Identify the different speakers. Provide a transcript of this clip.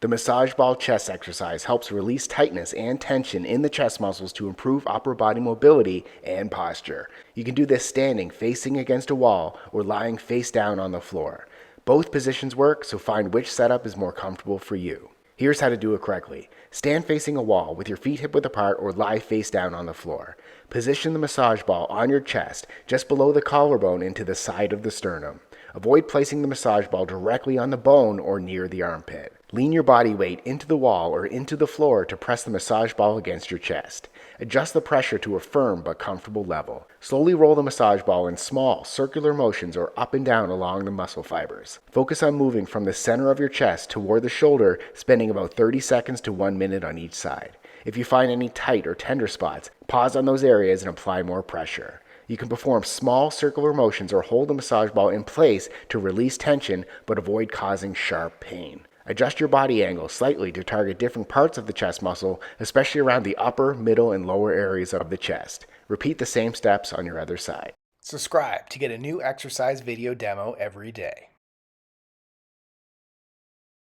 Speaker 1: The massage ball chest exercise helps release tightness and tension in the chest muscles to improve upper body mobility and posture. You can do this standing facing against a wall or lying face down on the floor. Both positions work, so find which setup is more comfortable for you. Here's how to do it correctly. Stand facing a wall with your feet hip width apart or lie face down on the floor. Position the massage ball on your chest, just below the collarbone into the side of the sternum. Avoid placing the massage ball directly on the bone or near the armpit. Lean your body weight into the wall or into the floor to press the massage ball against your chest. Adjust the pressure to a firm but comfortable level. Slowly roll the massage ball in small, circular motions or up and down along the muscle fibers. Focus on moving from the center of your chest toward the shoulder, spending about 30 seconds to 1 minute on each side. If you find any tight or tender spots, pause on those areas and apply more pressure. You can perform small circular motions or hold the massage ball in place to release tension but avoid causing sharp pain. Adjust your body angle slightly to target different parts of the chest muscle, especially around the upper, middle, and lower areas of the chest. Repeat the same steps on your other side. Subscribe to get a new exercise video demo every day.